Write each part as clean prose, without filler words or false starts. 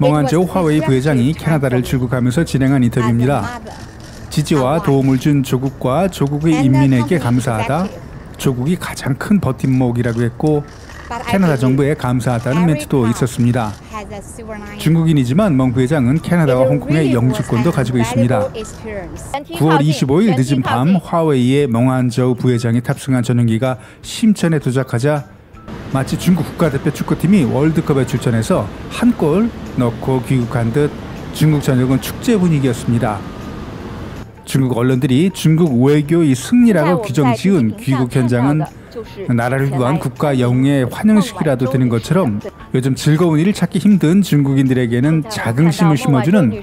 멍한저우 화웨이 부회장이 캐나다를 출국하면서 진행한 인터뷰입니다. 지지와 도움을 준 조국과 조국의 인민에게 감사하다. 조국이 가장 큰 버팀목이라고 했고 캐나다 정부에 감사하다는 멘트도 있었습니다. 중국인이지만 멍 부회장은 캐나다와 홍콩의 영주권도 가지고 있습니다. 9월 25일 늦은 밤 화웨이의 멍한저우 부회장이 탑승한 전용기가 심천에 도착하자 마치 중국 국가대표 축구팀이 월드컵에 출전해서 한 골 넣고 귀국한 듯 중국 전역은 축제 분위기였습니다. 중국 언론들이 중국 외교의 승리라고 규정지은 귀국 현장은 나라를 위한 국가 영웅의 환영식이라도 되는 것처럼 요즘 즐거운 일을 찾기 힘든 중국인들에게는 자긍심을 심어주는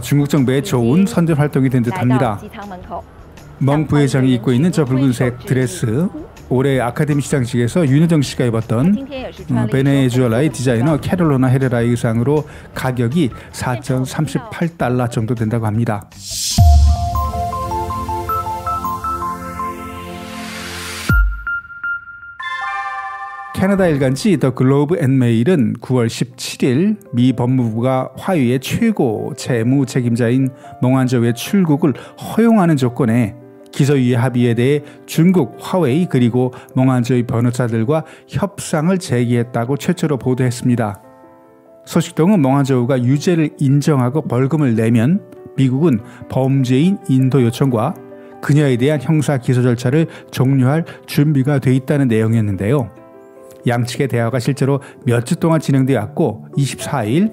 중국 정부의 좋은 선전 활동이 된 듯합니다. 멍 부회장이 입고 있는 저 붉은색 드레스, 올해 아카데미 시상식에서 윤여정 씨가 입었던 베네수엘라의 디자이너 캐롤로나 헤레라의 의상으로 가격이 4,038달러 정도 된다고 합니다. 캐나다 일간지 더 글로브 앤 메일은 9월 17일 미 법무부가 화웨이의 최고 채무 책임자인 멍한저우의 출국을 허용하는 조건에 기소유예 합의에 대해 중국, 화웨이 그리고 멍한저우의 변호사들과 협상을 제기했다고 최초로 보도했습니다. 소식통은 멍한저우가 유죄를 인정하고 벌금을 내면 미국은 범죄인 인도 요청과 그녀에 대한 형사 기소 절차를 종료할 준비가 돼 있다는 내용이었는데요. 양측의 대화가 실제로 몇 주 동안 진행되었고 24일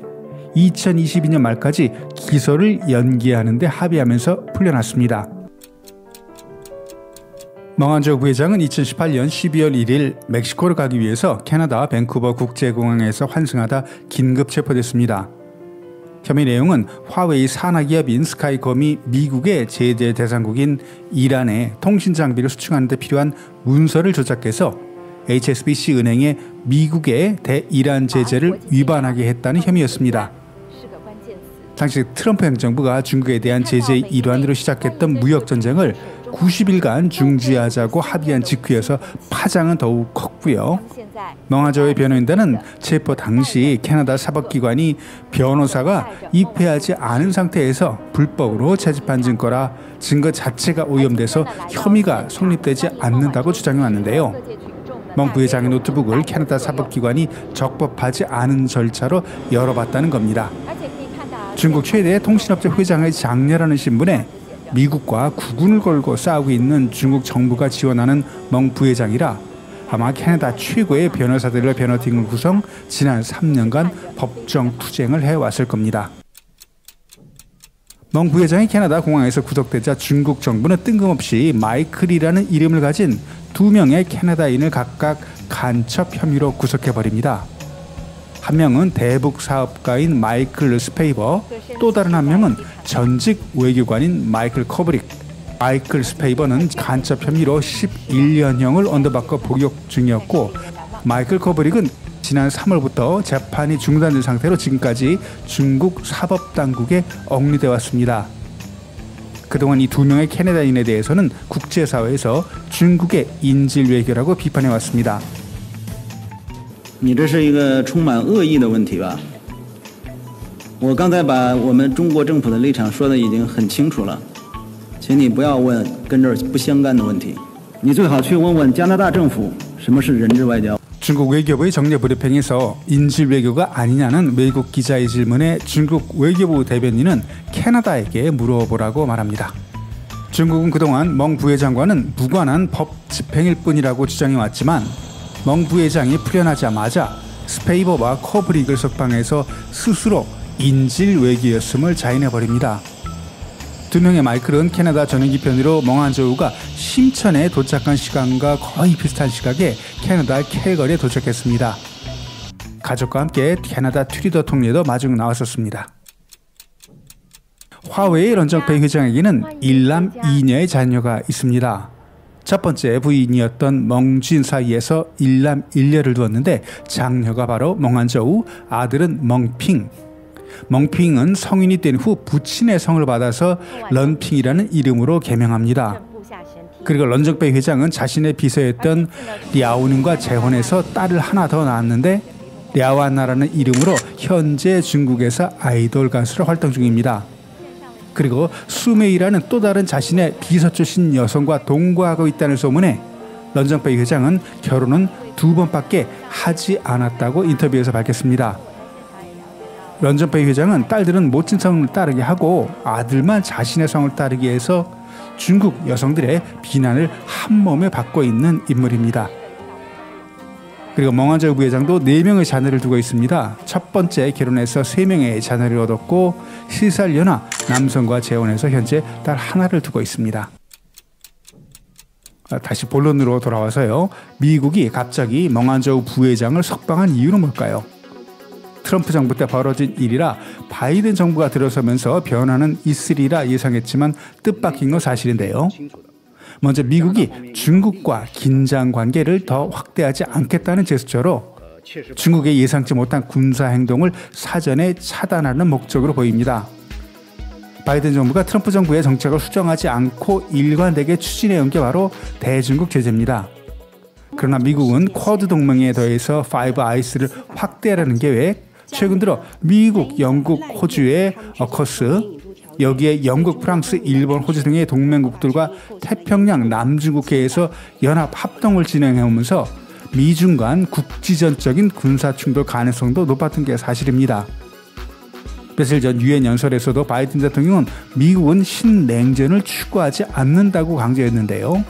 2022년 말까지 기소를 연기하는 데 합의하면서 풀려났습니다. 멍한저우 부회장은 2018년 12월 1일 멕시코를 가기 위해서 캐나다 밴쿠버 국제공항에서 환승하다 긴급 체포됐습니다. 혐의 내용은 화웨이 산하기업인 스카이컴이 미국의 제재 대상국인 이란에 통신 장비를 수출하는 데 필요한 문서를 조작해서 HSBC 은행에 미국의 대이란 제재를 위반하게 했다는 혐의였습니다. 당시 트럼프 행정부가 중국에 대한 제재의 일환으로 시작했던 무역전쟁을 90일간 중지하자고 합의한 직후여서 파장은 더욱 컸고요. 멍한저우의 변호인단은 체포 당시 캐나다 사법기관이 변호사가 입회하지 않은 상태에서 불법으로 채집한 증거라 증거 자체가 오염돼서 혐의가 성립되지 않는다고 주장해왔는데요. 멍 부회장의 노트북을 캐나다 사법기관이 적법하지 않은 절차로 열어봤다는 겁니다. 중국 최대 통신업체 회장의 장녀라는 신분에 미국과 국군을 걸고 싸우고 있는 중국 정부가 지원하는 멍 부회장이라 아마 캐나다 최고의 변호사들의 변호팀을 구성 지난 3년간 법정 투쟁을 해왔을 겁니다. 멍 부회장이 캐나다 공항에서 구속되자 중국 정부는 뜬금없이 마이클이라는 이름을 가진 2명의 캐나다인을 각각 간첩 혐의로 구속해버립니다. 한 명은 대북 사업가인 마이클 스페이버, 또 다른 한 명은 전직 외교관인 마이클 커브릭. 마이클 스페이버는 간첩 혐의로 11년형을 언도받고 복역 중이었고 마이클 커브릭은 지난 3월부터 재판이 중단된 상태로 지금까지 중국 사법당국에 억류되어 왔습니다. 그동안 이 2명의 캐나다인에 대해서는 국제사회에서 중국의 인질 외교라고 비판해왔습니다. 你这是一个充满恶意的问题吧？我刚才把我们中国政府的立场说的已经很清楚了，请你不要问跟这儿不相干的问题。你最好去问问加拿大政府什么是人质外交。 중국 외교부의 정례 브리핑에서 인질 외교가 아니냐는 외국 기자의 질문에 중국 외교부 대변인은 캐나다에게 물어보라고 말합니다. 중국은 그동안 멍 부회장과는 무관한 법 집행일 뿐이라고 주장해왔지만 멍 부회장이 풀려나자마자 스페이버와 커브릭을 석방해서 스스로 인질 외교였음을 자인해버립니다. 2명의 마이클은 캐나다 전용기 편으로 멍한저우가 심천에 도착한 시간과 거의 비슷한 시각에 캐나다 캘거리에 도착했습니다. 가족과 함께 캐나다 트리더 통례도 마중 나왔었습니다. 화웨이 런정페이 회장에게는 1남 2녀의 자녀가 있습니다. 첫 번째 부인이었던 멍쥔 사이에서 1남 1녀를 두었는데 장녀가 바로 멍한저우, 아들은 멍핑. 멍핑은 성인이 된 후 부친의 성을 받아서 런핑이라는 이름으로 개명합니다. 그리고 런정페이 회장은 자신의 비서였던 랴오寧과 재혼해서 딸을 하나 더 낳았는데 랴완나라는 이름으로 현재 중국에서 아이돌 가수로 활동 중입니다. 그리고 수메이라는 또 다른 자신의 비서 출신 여성과 동거하고 있다는 소문에 런정페이 회장은 결혼은 2번밖에 하지 않았다고 인터뷰에서 밝혔습니다. 런정페이 회장은 딸들은 모친 성을 따르게 하고 아들만 자신의 성을 따르게 해서 중국 여성들의 비난을 한몸에 받고 있는 인물입니다. 그리고 멍한저우 부회장도 4명의 자녀를 두고 있습니다. 첫 번째 결혼해서 3명의 자녀를 얻었고 7살 연하 남성과 재혼해서 현재 딸 하나를 두고 있습니다. 다시 본론으로 돌아와서요. 미국이 갑자기 멍한저우 부회장을 석방한 이유는 뭘까요? 트럼프 정부 때 벌어진 일이라 바이든 정부가 들어서면서 변화는 있으리라 예상했지만 뜻밖인 건 사실인데요. 먼저 미국이 중국과 긴장 관계를 더 확대하지 않겠다는 제스처로 중국의 예상치 못한 군사 행동을 사전에 차단하는 목적으로 보입니다. 바이든 정부가 트럼프 정부의 정책을 수정하지 않고 일관되게 추진해온 게 바로 대중국 제재입니다. 그러나 미국은 쿼드 동맹에 더해서 파이브 아이스를 확대하려는 계획, 최근 들어 미국, 영국, 호주의 어커스, 여기에 영국, 프랑스, 일본, 호주 등의 동맹국들과 태평양 남중국해에서 연합 합동을 진행해오면서 미중 간 국지전적인 군사 충돌 가능성도 높았던 게 사실입니다. 며칠 전 유엔 연설에서도 바이든 대통령은 미국은 신냉전을 추구하지 않는다고 강조했는데요.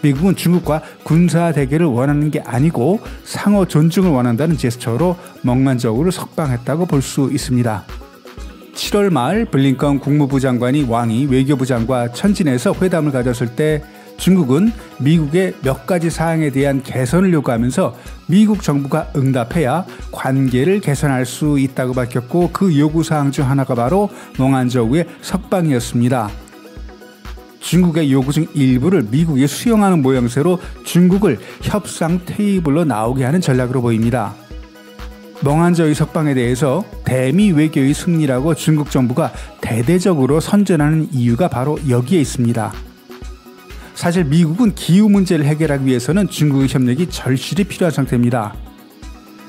미국은 중국과 군사 대결을 원하는 게 아니고 상호 존중을 원한다는 제스처로 멍한저우를 석방했다고 볼 수 있습니다. 7월 말 블링컨 국무부 장관이 왕이 외교부장과 천진에서 회담을 가졌을 때 중국은 미국의 몇 가지 사항에 대한 개선을 요구하면서 미국 정부가 응답해야 관계를 개선할 수 있다고 밝혔고 그 요구사항 중 하나가 바로 멍한저우의 석방이었습니다. 중국의 요구 중 일부를 미국이 수용하는 모양새로 중국을 협상 테이블로 나오게 하는 전략으로 보입니다. 멍한저우 석방에 대해서 대미 외교의 승리라고 중국 정부가 대대적으로 선전하는 이유가 바로 여기에 있습니다. 사실 미국은 기후 문제를 해결하기 위해서는 중국의 협력이 절실히 필요한 상태입니다.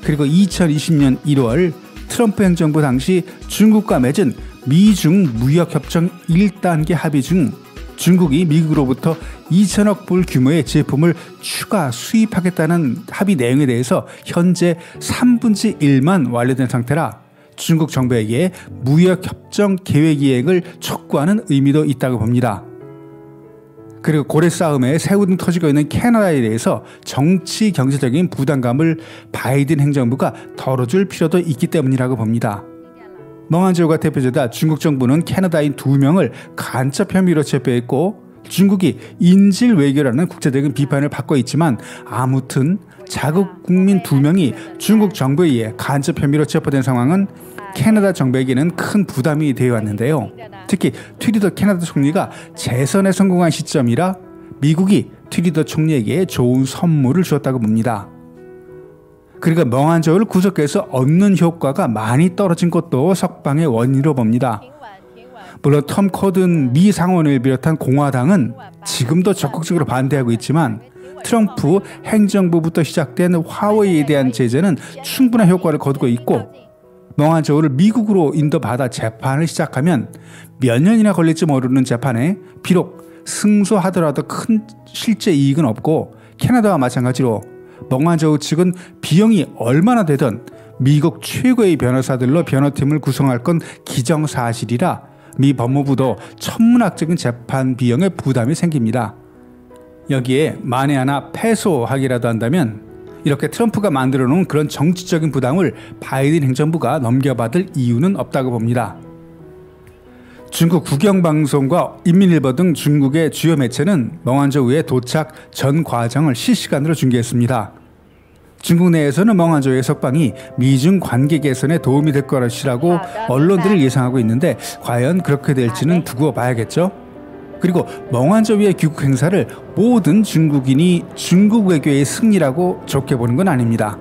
그리고 2020년 1월 트럼프 행정부 당시 중국과 맺은 미중 무역협정 1단계 합의 중 중국이 미국으로부터 2천억 불 규모의 제품을 추가 수입하겠다는 합의 내용에 대해서 현재 3분의 1만 완료된 상태라 중국 정부에게 무역협정 계획 이행을 촉구하는 의미도 있다고 봅니다. 그리고 고래 싸움에 새우등 터지고 있는 캐나다에 대해서 정치 경제적인 부담감을 바이든 행정부가 덜어줄 필요도 있기 때문이라고 봅니다. 멍한저우가 대표자다 중국 정부는 캐나다인 2명을 간첩 혐의로 체포했고 중국이 인질 외교라는 국제적인 비판을 받고 있지만 아무튼 자국 국민 2명이 중국 정부에 의해 간첩 혐의로 체포된 상황은 캐나다 정부에게는 큰 부담이 되어 왔는데요. 특히 트루도 캐나다 총리가 재선에 성공한 시점이라 미국이 트루도 총리에게 좋은 선물을 주었다고 봅니다. 그리고 멍한저우를 구속해서 얻는 효과가 많이 떨어진 것도 석방의 원인으로 봅니다. 물론 톰 코든 미 상원을 비롯한 공화당은 지금도 적극적으로 반대하고 있지만 트럼프 행정부부터 시작된 화웨이에 대한 제재는 충분한 효과를 거두고 있고 멍한저우를 미국으로 인도받아 재판을 시작하면 몇 년이나 걸릴지 모르는 재판에 비록 승소하더라도 큰 실제 이익은 없고 캐나다와 마찬가지로 멍한저우 측은 비용이 얼마나 되든 미국 최고의 변호사들로 변호팀을 구성할 건 기정사실이라 미 법무부도 천문학적인 재판 비용에 부담이 생깁니다. 여기에 만에 하나 패소하기라도 한다면 이렇게 트럼프가 만들어 놓은 그런 정치적인 부담을 바이든 행정부가 넘겨받을 이유는 없다고 봅니다. 중국 국영방송과 인민일보 등 중국의 주요 매체는 멍한저우의 도착 전 과정을 실시간으로 중계했습니다. 중국 내에서는 멍한저우의 석방이 미중 관계 개선에 도움이 될 것이라고 언론들을 예상하고 있는데 과연 그렇게 될지는 두고 봐야겠죠. 그리고 멍한저우의 귀국 행사를 모든 중국인이 중국 외교의 승리라고 좋게 보는 건 아닙니다.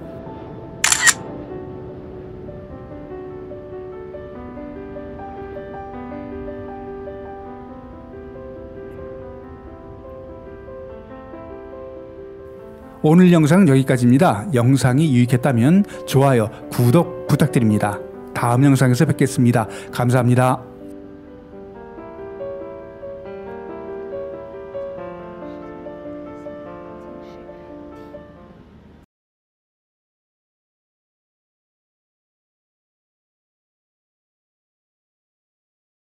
오늘 영상은 여기까지입니다. 영상이 유익했다면 좋아요, 구독 부탁드립니다. 다음 영상에서 뵙겠습니다. 감사합니다.